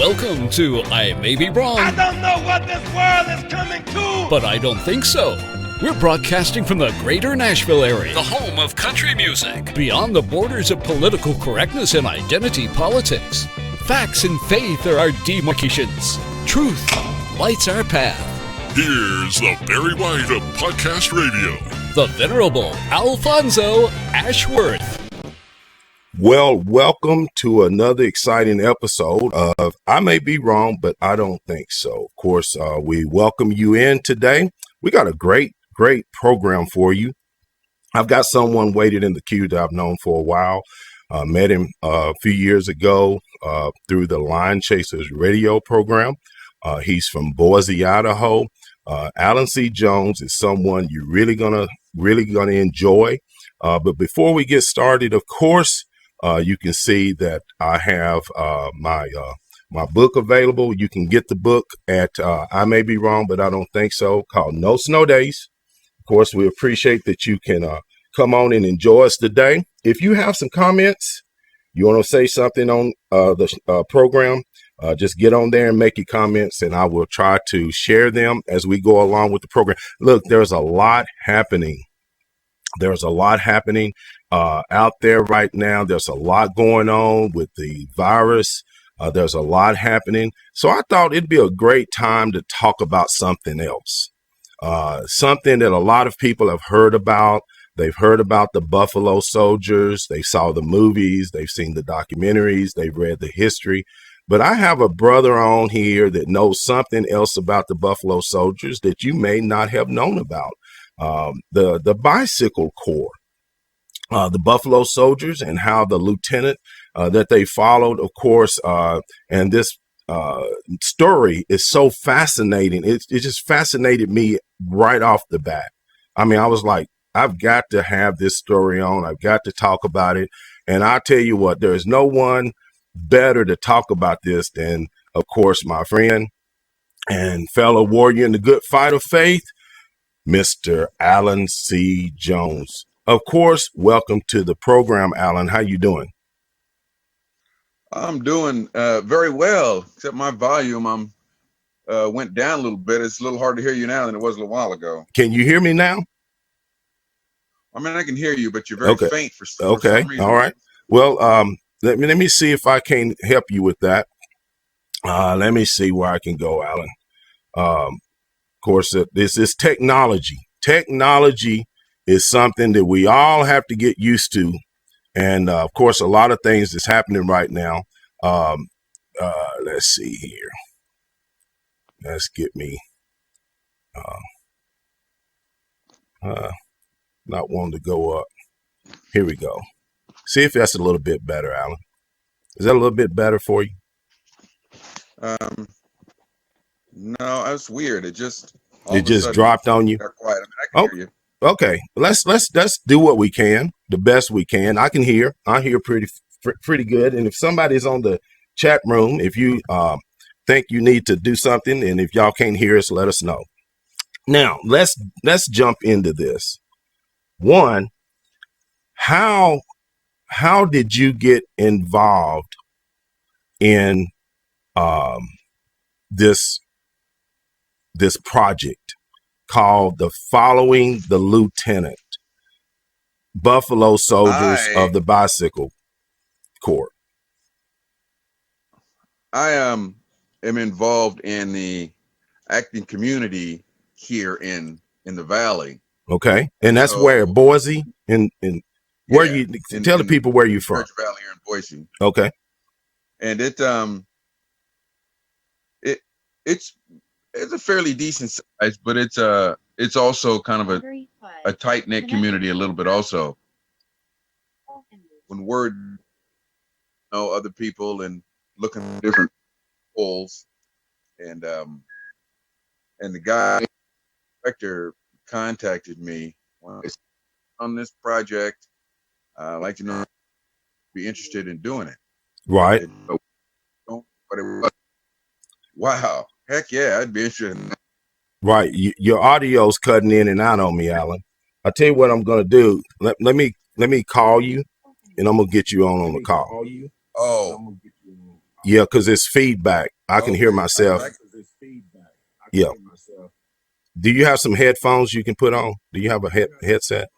Welcome to I May Be Wrong, I don't know what this world is coming to. but I don't think so. We're broadcasting from the greater Nashville area, the home of country music, beyond the borders of political correctness and identity politics. Facts and faith are our demarcations. Truth lights our path. Here's the Barry White of Podcast Radio, The Venerable Alfonso Ashworth. Well, welcome to another exciting episode of I May Be Wrong, but I don't think so. Of course, we welcome you in today. We got a great program for you. I've got someone waited in the queue that I've known for a while. Met him a few years ago through the Line Chasers radio program. He's from Boise, Idaho. Alan C. Jones is someone you're really gonna enjoy. But before we get started, of course, you can see that I have my book available. You can get the book at I May Be Wrong, but I don't think so, called No Snow Days. Of course, we appreciate that you can come on and enjoy us today. If you have some comments, you want to say something on the program, just get on there and make your comments, and I will try to share them as we go along with the program. Look, there's a lot happening. There's a lot happening out there right now. There's a lot going on with the virus. There's a lot happening. So I thought it'd be a great time to talk about something else. Something that a lot of people have heard about. They've heard about the Buffalo Soldiers. They saw the movies. They've seen the documentaries. They've read the history. But I have a brother on here that knows something else about the Buffalo Soldiers that you may not have known about. The Bicycle Corps, the Buffalo Soldiers, and how the lieutenant that they followed, of course, and this story is so fascinating. It just fascinated me right off the bat. I mean, I was like, I've got to have this story on. I've got to talk about it. And I tell you what, there is no one better to talk about this than, of course, my friend and fellow warrior in the good fight of faith, Mr. Alan C. Jones. Of course, welcome to the program, Alan. How you doing? I'm doing very well, except my volume went down a little bit. It's a little hard to hear you now than it was a little while ago. Can you hear me now? I mean, I can hear you, but you're very faint for some reason. All right. Well, let me see if I can help you with that. Let me see where I can go, Alan. Of course, this is technology. Technology is something that we all have to get used to. And, of course, a lot of things is happening right now. Let's see here. Let's get me not wanting to go up. Here we go. See if that's a little bit better, Alan. Is that a little bit better for you? No, that's weird. It just dropped on you. Got quiet. I mean, I can hear you. Okay, let's do what we can, the best we can. I hear pretty good. And if somebody's on the chat room, if you think you need to do something, and if y'all can't hear us, let us know. Now let's jump into this. One, how did you get involved in this project called the Following the Lieutenant, Buffalo Soldiers of the Bicycle Corps? I am involved in the acting community here in the Valley. Okay, and that's where Boise and where you tell the people where you're from. Church Valley here in Boise. Okay, and it's a fairly decent size, but it's also kind of a tight knit community a little bit also. When word know other people and looking at different polls, and the guy director contacted me on this project. I'd like to know if you'd be interested in doing it. Right. Wow. Heck yeah, I'd be interested in that. Right. Your audio's cutting in and out on me, Alan. I'll tell you what I'm going to do. Let me call you, and I'm going to get you on the call. Oh, Yeah, because it's feedback. I can hear myself. Yeah. Do you have some headphones you can put on? Do you have a headset?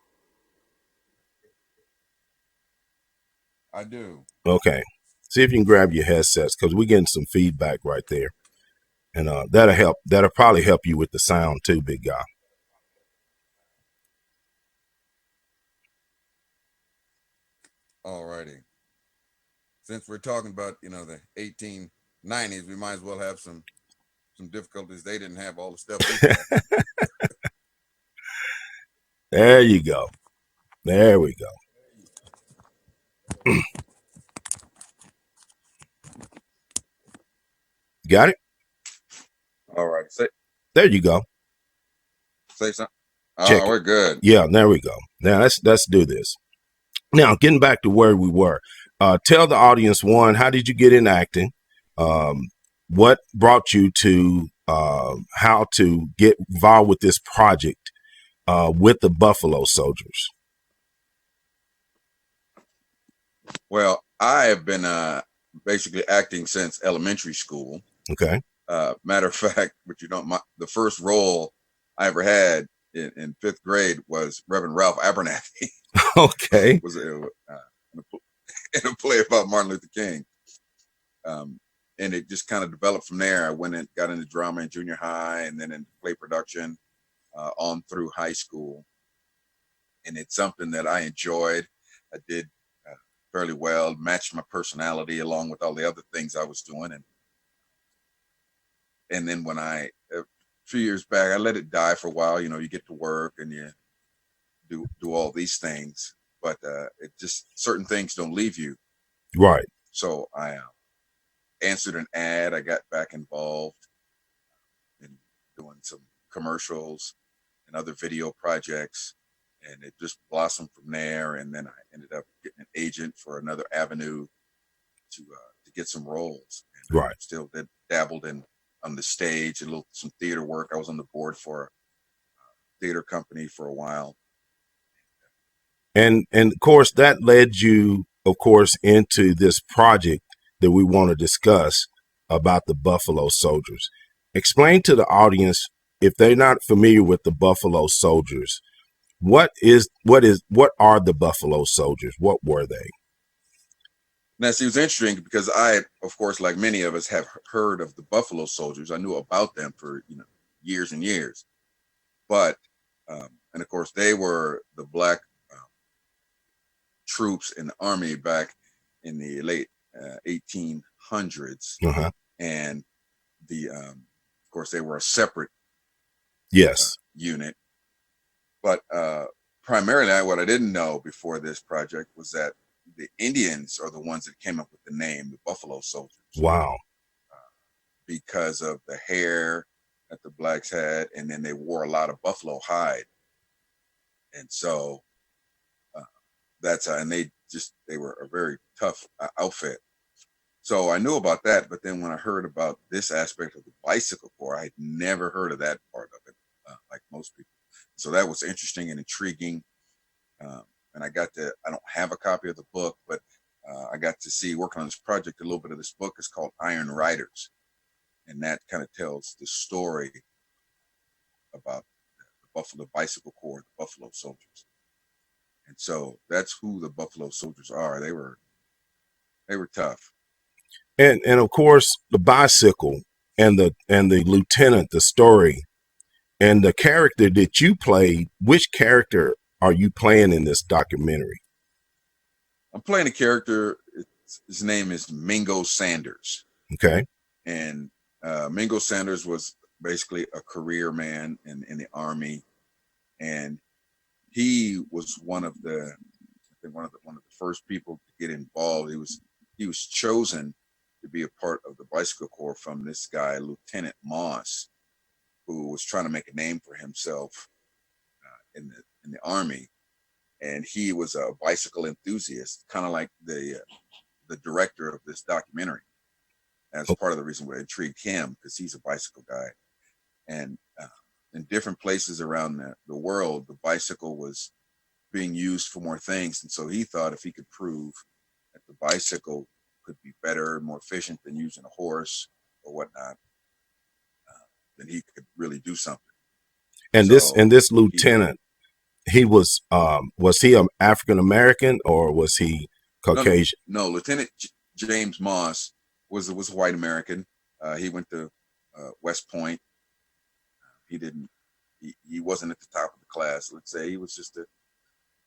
I do. Okay. See if you can grab your headsets because we're getting some feedback right there. And that'll help. That'll probably help you with the sound too, big guy. All righty. Since we're talking about, the 1890s, we might as well have some difficulties. They didn't have all the stuff we had. There you go. There we go. Got it? All right. There you go. Say something. Check we're good. Yeah, there we go. Now let's do this. Now, getting back to where we were, tell the audience, one, how did you get in acting? What brought you to how to get involved with this project with the Buffalo Soldiers? Well, I have been basically acting since elementary school. Okay. Matter of fact, but the first role I ever had in fifth grade was Reverend Ralph Abernathy. Okay. Was in a play about Martin Luther King. And it just kind of developed from there. I went and got into drama in junior high and then into play production on through high school. And it's something that I enjoyed. I did fairly well, matched my personality along with all the other things I was doing. And then when a few years back, I let it die for a while. You get to work and you do all these things, but it just, certain things don't leave you. Right. So I answered an ad. I got back involved in doing some commercials and other video projects, and it just blossomed from there. And then I ended up getting an agent for another avenue to get some roles. And right. Still dabbled on the stage, some theater work. I was on the board for a theater company for a while. And of course, that led you, of course, into this project that we want to discuss about the Buffalo Soldiers. Explain to the audience, if they're not familiar with the Buffalo Soldiers, what are the Buffalo Soldiers? What were they? Now, see, it was interesting because I, of course, like many of us, have heard of the Buffalo Soldiers. I knew about them for years and years, but and of course, they were the black troops in the army back in the late 1800s, and of course, they were a separate unit. But primarily, what I didn't know before this project was that the Indians are the ones that came up with the name, the Buffalo Soldiers. Wow. Because of the hair that the blacks had, and then they wore a lot of buffalo hide. And so that's and they were a very tough outfit. So I knew about that, but then when I heard about this aspect of the Bicycle Corps, I had never heard of that part of it, like most people. So that was interesting and intriguing. And I don't have a copy of the book, but I got to see, working on this project, a little bit of this book is called Iron Riders. And that kind of tells the story about the Bicycle Corps, the Buffalo Soldiers. And so that's who the Buffalo Soldiers are. They were tough. And of course, the bicycle and the lieutenant, the story, and the character that you played. Which character are you playing in this documentary? I'm playing a character. His name is Mingo Sanders. Okay. And Mingo Sanders was basically a career man in the Army, and he was one of the first people to get involved. He was chosen to be a part of the Bicycle Corps from this guy, Lieutenant Moss, who was trying to make a name for himself in the Army, and he was a bicycle enthusiast, kind of like the director of this documentary. That's part of the reason what intrigued him, because he's a bicycle guy, and in different places around the world, the bicycle was being used for more things, and so he thought if he could prove that the bicycle could be better, more efficient than using a horse or whatnot, then he could really do something. And this lieutenant, he was he an African American or was he Caucasian? No, Lieutenant James Moss was a white American. He went to West Point. He wasn't at the top of the class. Let's say he was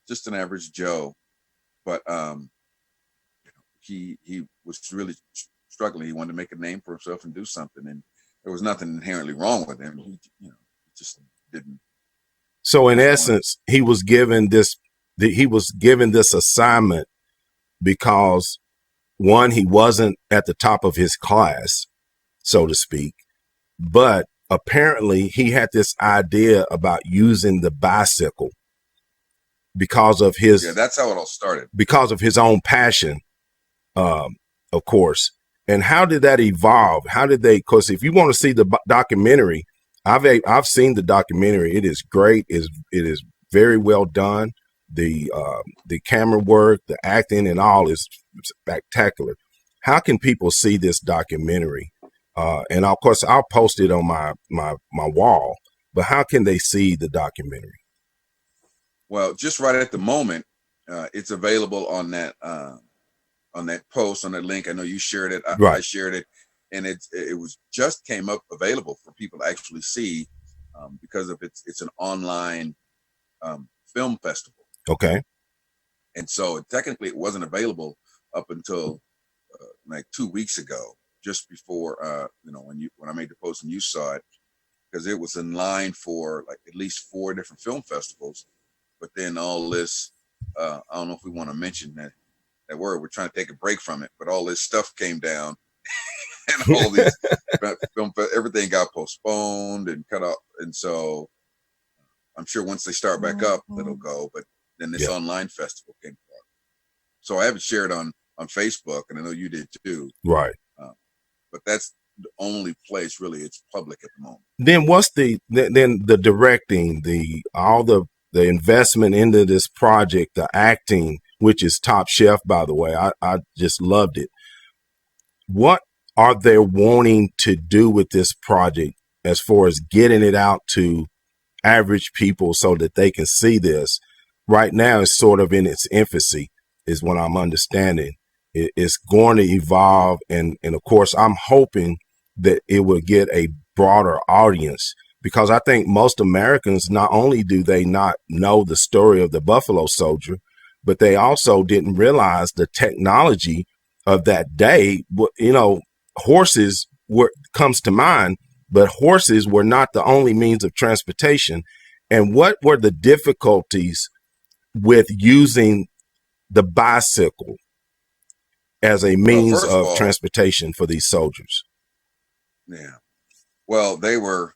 just an average Joe, but he was really struggling. He wanted to make a name for himself and do something, and there was nothing inherently wrong with him. He just didn't. So in essence, he was given this assignment because, one, he wasn't at the top of his class, so to speak, but apparently he had this idea about using the bicycle because of his, that's how it all started, because of his own passion, of course. And how did that evolve? How did they, because if you want to see the documentary, I've seen the documentary. It is great. It is very well done. The camera work, the acting, and all is spectacular. How can people see this documentary? And of course, I'll post it on my wall. But how can they see the documentary? Well, just right at the moment, it's available on that post, on that link. I know you shared it. Right. I shared it, and it was just came up available for people to actually see because of it's an online film festival. Okay. And so technically it wasn't available up until like 2 weeks ago, just before when I made the post and you saw it, because it was in line for like at least 4 different film festivals. But then all this, I don't know if we want to mention that word. We're trying to take a break from it, but all this stuff came down, and all these everything got postponed and cut off. And so I'm sure once they start back up, it'll go. But then this online festival came about. So I haven't shared on Facebook, and I know you did too. Right. But that's the only place really it's public at the moment. Then what's the directing, all the investment into this project, the acting, which is top chef, by the way. I just loved it. What are they wanting to do with this project as far as getting it out to average people so that they can see this? Right now, it's sort of in its infancy, is what I'm understanding. It's going to evolve. And of course, I'm hoping that it will get a broader audience, because I think most Americans, not only do they not know the story of the Buffalo Soldier, but they also didn't realize the technology of that day. Horses comes to mind, but horses were not the only means of transportation. And what were the difficulties with using the bicycle as a means of transportation for these soldiers? Yeah. Well, they were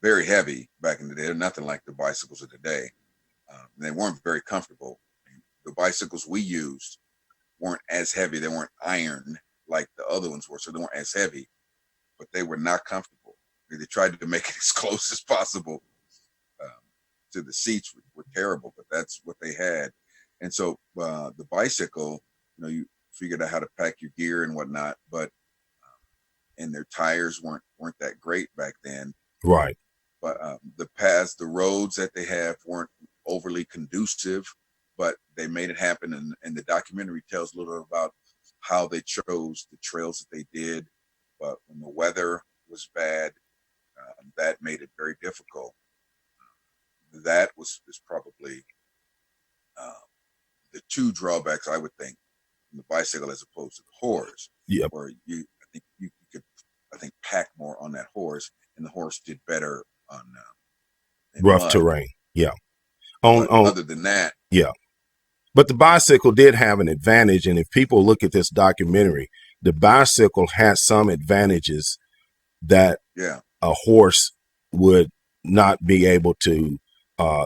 very heavy back in the day. They're nothing like the bicycles of today. They weren't very comfortable. The bicycles we used weren't as heavy. They weren't iron like the other ones were, so they weren't as heavy, but they were not comfortable. They tried to make it as close as possible to the seats. Were terrible, but that's what they had. And so the bicycle, you figured out how to pack your gear and whatnot, but and their tires weren't that great back then. Right. But the roads that they have weren't overly conducive, but they made it happen. And the documentary tells a little bit about how they chose the trails that they did. But when the weather was bad, that made it very difficult. That was probably the 2 drawbacks, I would think, from the bicycle as opposed to the horse. Yeah. Where you could pack more on that horse, and the horse did better on rough terrain. Yeah. Other than that, yeah. But the bicycle did have an advantage, and if people look at this documentary, the bicycle has some advantages that a horse would not be able to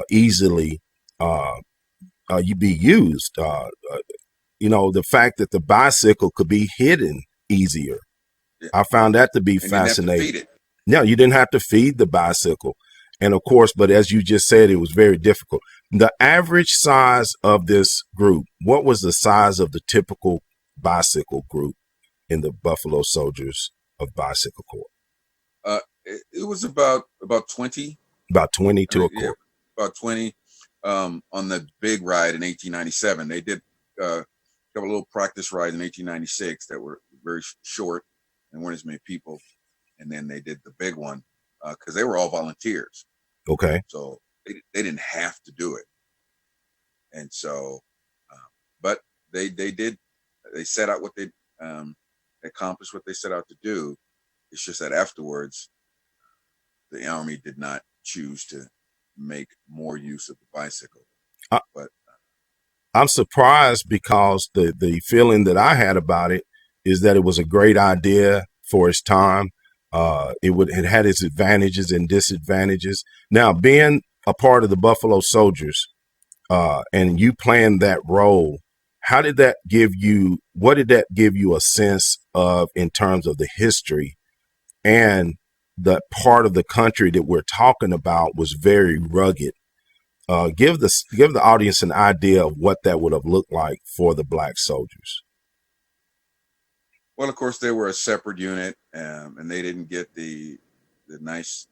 easily be used. The fact that the bicycle could be hidden easier. Yeah. I found that to be fascinating. No, you didn't have to feed the bicycle. And of course, but as you just said, it was very difficult. The average size of this group, what was the size of the typical bicycle group in the Buffalo Soldiers of Bicycle Corps? It was about 20. About 20 to a Yeah, corps. about 20. On the big ride in 1897. They did have a little practice ride in 1896 that were very short and weren't as many people. And then they did the big one because they were all volunteers. Okay. So they didn't have to do it. And so, but they set out what they accomplished what they set out to do. It's just that afterwards, the Army did not choose to make more use of the bicycle. But I'm surprised because the feeling that I had about it is that it was a great idea for its time. It had its advantages and disadvantages. Now, being a part of the Buffalo Soldiers, and you playing that role, what did that give you a sense of in terms of the history? And the part of the country that we're talking about was very rugged. Give the audience an idea of what that would have looked like for the Black soldiers. Well, of course, they were a separate unit, and they didn't get the nice,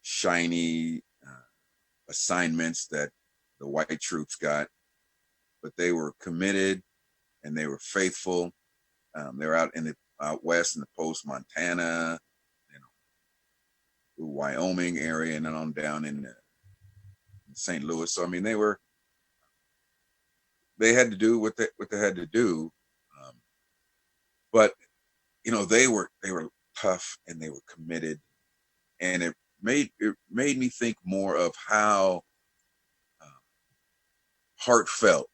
shiny assignments that the white troops got. But they were committed, and they were faithful. They were out west in the post, Montana, Wyoming area, and then on down in St. Louis. So I mean, they had to do what they had to do. But they were tough and they were committed, and it made me think more of how heartfelt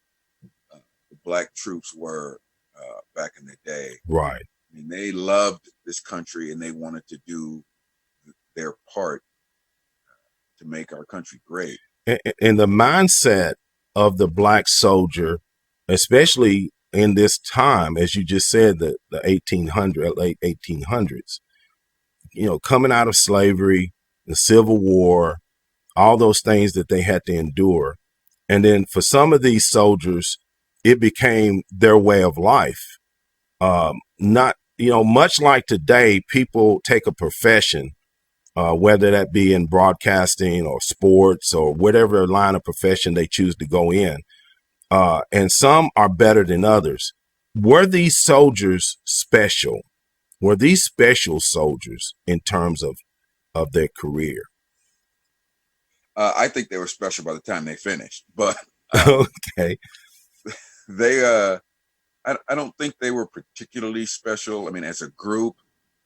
the Black troops were back in the day. Right. I mean, they loved this country and they wanted to do their part to make our country great. And the mindset of the Black soldier, especially in this time, as you just said, the late 1800s, coming out of slavery, the Civil War, all those things that they had to endure. And then for some of these soldiers, it became their way of life. Much like today, people take a profession, whether that be in broadcasting or sports or whatever line of profession they choose to go in. And some are better than others. Were these soldiers special? Were these special soldiers in terms of their career? I think they were special by the time they finished, but okay. They, I don't think they were particularly special. I mean, as a group,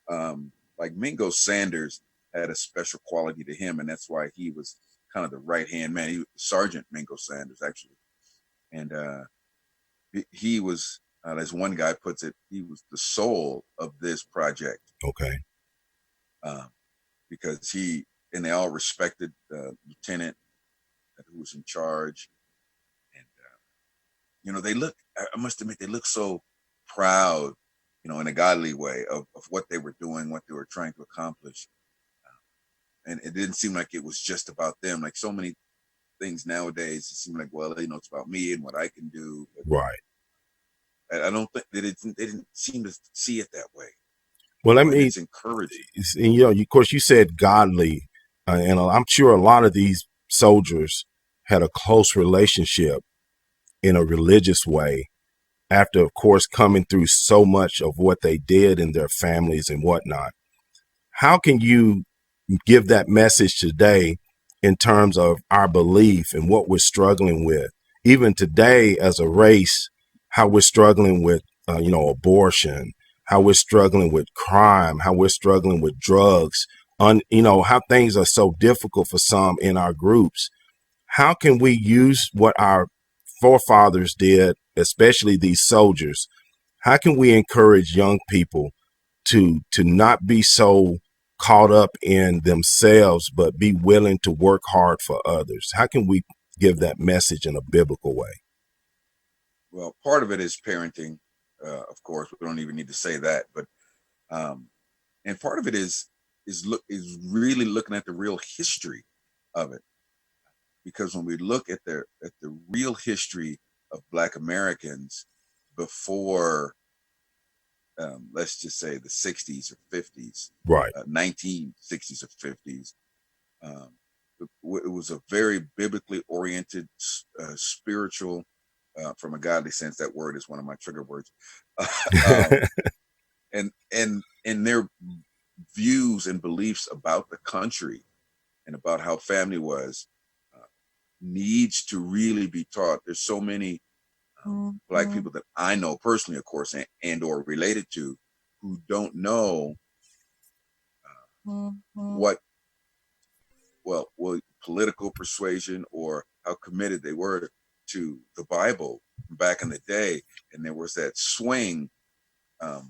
like Mingo Sanders had a special quality to him, and that's why he was kind of the right-hand man. He was Sergeant Mingo Sanders, actually. And he was, as one guy puts it, he was the soul of this project. Okay. Because and they all respected the lieutenant who was in charge. And, I must admit, they look so proud, in a godly way of what they were doing, what they were trying to accomplish. And it didn't seem like it was just about them. Like so many things nowadays, it seems like, well, it's about me and what I can do. But right. I don't think they didn't seem to see it that way. Well, it's encouraging. And, of course, you said godly, and I'm sure a lot of these soldiers had a close relationship in a religious way after, of course, coming through so much of what they did in their families and whatnot. How can you give that message today in terms of our belief and what we're struggling with, even today as a race, how we're struggling with, abortion, how we're struggling with crime, how we're struggling with drugs, how things are so difficult for some in our groups. How can we use what our forefathers did, especially these soldiers? How can we encourage young people to not be so caught up in themselves, but be willing to work hard for others? How can we give that message in a biblical way? Well, part of it is parenting, of course. We don't even need to say that, but and part of it is really looking at the real history of it, because when we look at the real history of Black Americans, before, let's just say the 60s or 50s, Right. 1960s or 50s. It was a very biblically oriented, spiritual, from a godly sense. That word is one of my trigger words. And their views and beliefs about the country and about how family was needs to really be taught. There's so many Black people that I know personally, of course, and or related to, who don't know what political persuasion or how committed they were to the Bible back in the day. And there was that swing a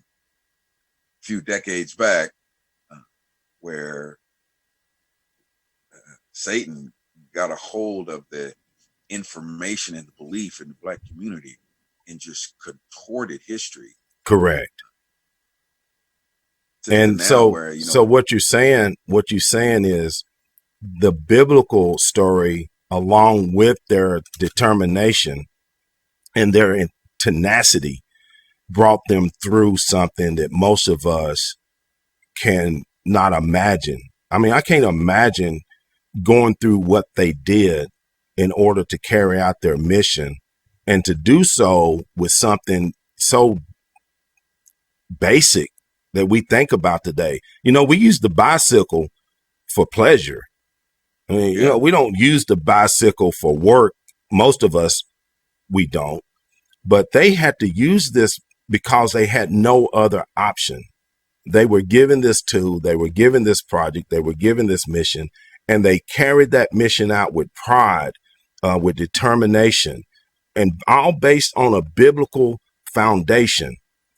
few decades back where Satan got a hold of the information and the belief in the Black community and just contorted history. Correct. And so, where, so what you're saying is the biblical story, along with their determination and their tenacity, brought them through something that most of us can not imagine. I mean, I can't imagine going through what they did in order to carry out their mission, and to do so with something so basic that we think about today. You know, we use the bicycle for pleasure. I mean, you know, we don't use the bicycle for work. Most of us, we don't. But they had to use this because they had no other option. They were given this tool, they were given this project, they were given this mission, and they carried that mission out with pride, with determination, and all based on a biblical foundation.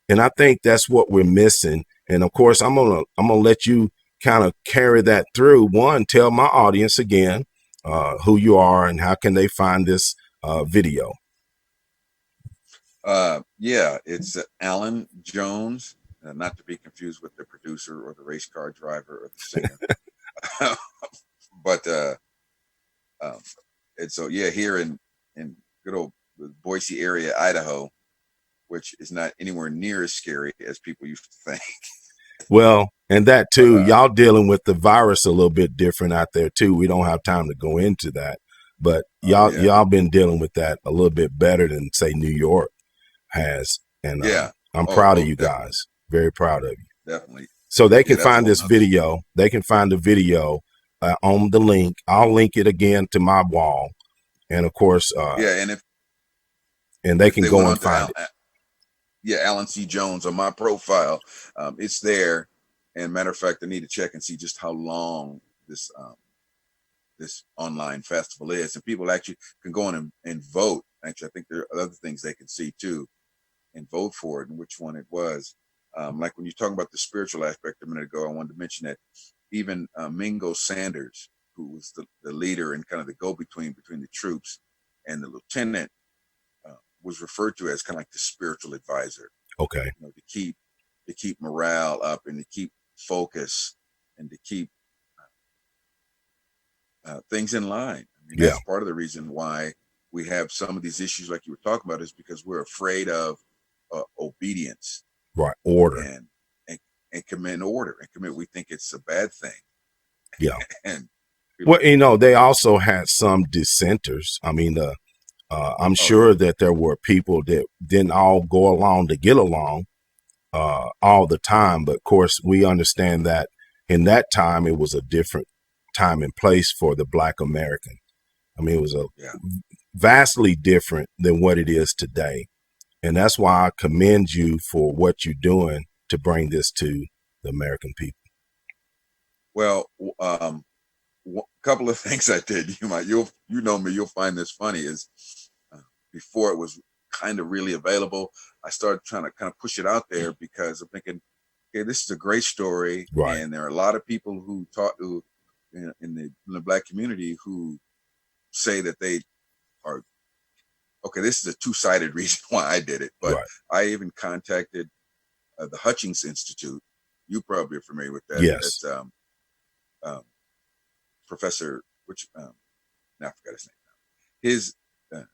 And I think that's what we're missing. And of course, I'm gonna let you kind of carry that through. One, tell my audience again who you are and how can they find this video. It's Alan Jones, not to be confused with the producer or the race car driver or the singer. But and so here in good old Boise area, Idaho, which is not anywhere near as scary as people used to think. Well, and that too, y'all dealing with the virus a little bit different out there too. We don't have time to go into that, but y'all been dealing with that a little bit better than say New York has. And I'm proud of you guys. Very proud of you. Definitely. So they can find this video. They can find the video on the link. I'll link it again to my wall. And of course, and they can go and find it. Alan C. Jones on my profile. It's there. And matter of fact, I need to check and see just how long this this online festival is. And people actually can go on and vote. Actually, I think there are other things they can see too and vote for it and which one it was. Like when you're talking about the spiritual aspect a minute ago, I wanted to mention that even Mingo Sanders, who was the leader and kind of the go-between between the troops and the lieutenant, was referred to as kind of like the spiritual advisor. Okay. You know, to keep morale up and to keep focus and to keep things in line. I mean, that's part of the reason why we have some of these issues like you were talking about, is because we're afraid of obedience. Right. Order. And commit order and commit. We think it's a bad thing. Yeah. And well, you know, they also had some dissenters. I mean, I'm sure that there were people that didn't all go along to get along all the time. But of course, we understand that in that time, it was a different time and place for the Black American. I mean, it was vastly different than what it is today. And that's why I commend you for what you're doing to bring this to the American people. Well, a couple of things I did. You know me, you'll find this funny, is before it was kind of really available, I started trying to kind of push it out there because I'm thinking, okay, this is a great story. Right. And there are a lot of people who in the Black community who say that they are, okay, this is a two-sided reason why I did it. But I even contacted the Hutchings Institute. You probably are familiar with that. Yes. That's, Professor, now I forgot his name.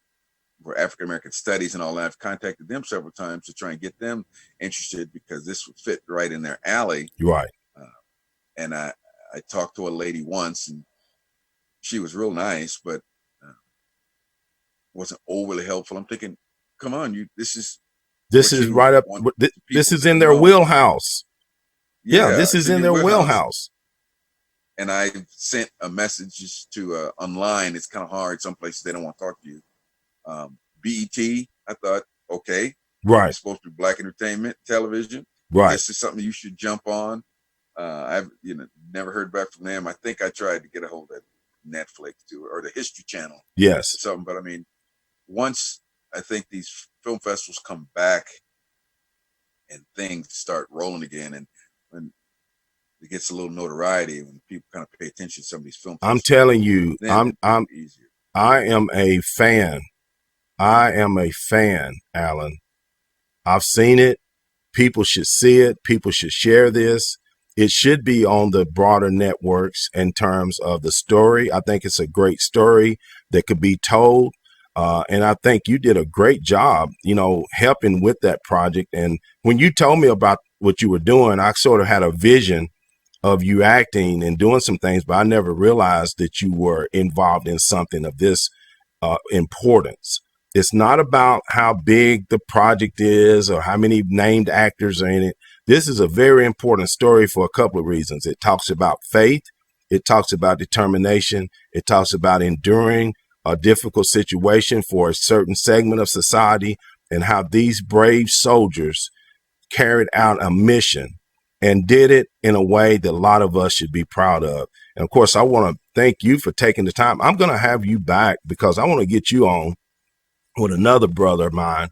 for African American studies and all that. I've contacted them several times to try and get them interested because this would fit right in their alley. Right. And I talked to a lady once, and she was real nice, but wasn't overly helpful. I'm thinking, come on, this is right up. This is in their wheelhouse. Yeah, this is in their wheelhouse. And I sent a message to online. It's kind of hard. Some places they don't want to talk to you. BET, I thought, okay, right. It's supposed to be Black Entertainment Television. Right. This is something you should jump on. I've never heard back from them. I think I tried to get a hold of Netflix too, or the History Channel. Yes. Or something, but I mean, once I think these film festivals come back and things start rolling again, and when it gets a little notoriety, when people kind of pay attention to some of these film festivals, I'm telling you, I am a fan. I am a fan, Alan. I've seen it. People should see it. People should share this. It should be on the broader networks in terms of the story. I think it's a great story that could be told. And I think you did a great job, helping with that project. And when you told me about what you were doing, I sort of had a vision of you acting and doing some things, but I never realized that you were involved in something of this importance. It's not about how big the project is or how many named actors are in it. This is a very important story for a couple of reasons. It talks about faith. It talks about determination. It talks about enduring a difficult situation for a certain segment of society, and how these brave soldiers carried out a mission and did it in a way that a lot of us should be proud of. And of course, I want to thank you for taking the time. I'm going to have you back because I want to get you on with another brother of mine,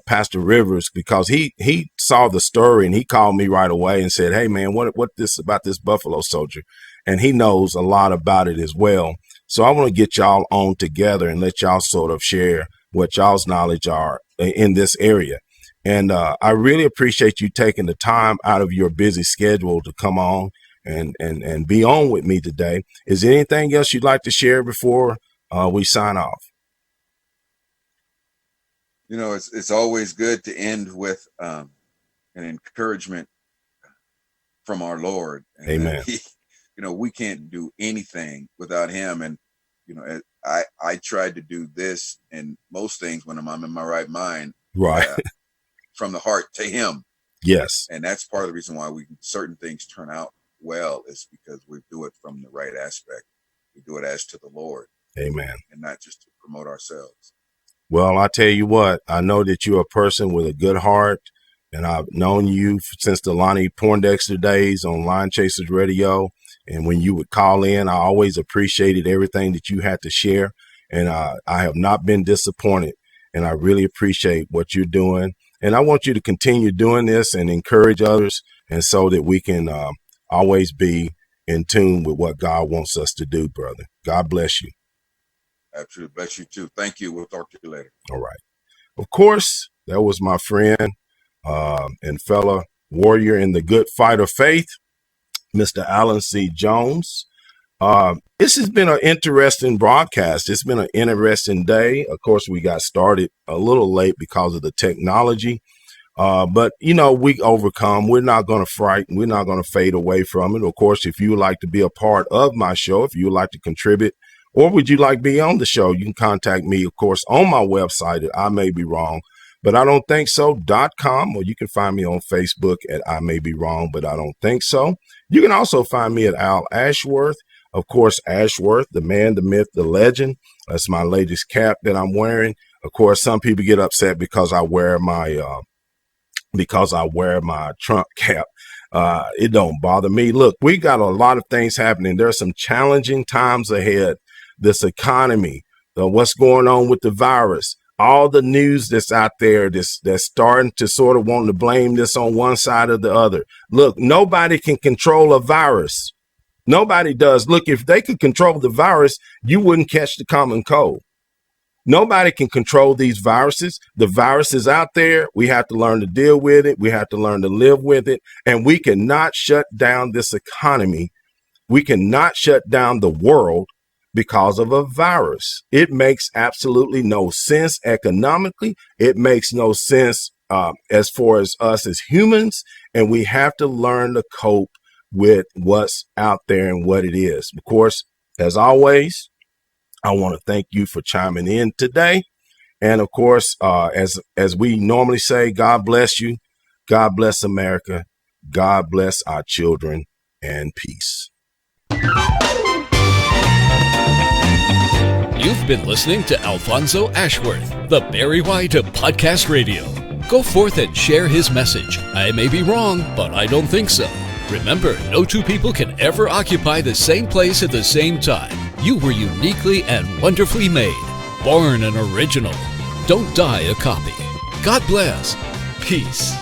Pastor Rivers, because he saw the story and he called me right away and said, hey man, what this about this Buffalo Soldier? And he knows a lot about it as well. So I want to get y'all on together and let y'all sort of share what y'all's knowledge are in this area. And I really appreciate you taking the time out of your busy schedule to come on and be on with me today. Is there anything else you'd like to share before we sign off? It's always good to end with an encouragement from our Lord. And amen. We can't do anything without him. And, I tried to do this and most things when I'm in my right mind, right, from the heart to him. Yes. And that's part of the reason why certain things turn out well, is because we do it from the right aspect. We do it as to the Lord. Amen. And not just to promote ourselves. Well, I tell you what, I know that you're a person with a good heart, and I've known you since the Lonnie Poindexter days on Line Chasers Radio. And when you would call in, I always appreciated everything that you had to share. And I have not been disappointed. And I really appreciate what you're doing. And I want you to continue doing this and encourage others, and so that we can always be in tune with what God wants us to do, brother. God bless you. Absolutely. Bless you too. Thank you. We'll talk to you later. All right. Of course, that was my friend and fellow warrior in the good fight of faith, Mr. Alan C. Jones. This has been an interesting broadcast. It's been an interesting day. Of course, we got started a little late because of the technology. But, we overcome. We're not going to frighten. We're not going to fade away from it. Of course, if you would like to be a part of my show, if you would like to contribute, or would you like to be on the show, you can contact me, of course, on my website at I May Be Wrong, but I don't think so.com, or you can find me on Facebook at I May Be Wrong, but I don't think so. You can also find me at Al Ashworth. Of course, Ashworth, the man, the myth, the legend. That's my latest cap that I'm wearing. Of course, some people get upset because I wear my Trump cap. It don't bother me. Look, we got a lot of things happening. There are some challenging times ahead. This economy, what's going on with the virus, all the news that's out there that's starting to sort of want to blame this on one side or the other. Look, nobody can control a virus. Nobody does. Look, if they could control the virus, you wouldn't catch the common cold. Nobody can control these viruses. The virus is out there. We have to learn to deal with it. We have to learn to live with it. And we cannot shut down this economy. We cannot shut down the world because of a virus. It makes absolutely no sense economically. It makes no sense as far as us as humans. And we have to learn to cope with what's out there and what it is. Of course, as always, I want to thank you for chiming in today. And of course, as we normally say, God bless you. God bless America. God bless our children, and peace. You've been listening to Alfonso Ashworth, the Barry White of Podcast Radio. Go forth and share his message. I may be wrong, but I don't think so. Remember, no two people can ever occupy the same place at the same time. You were uniquely and wonderfully made. Born an original. Don't die a copy. God bless. Peace.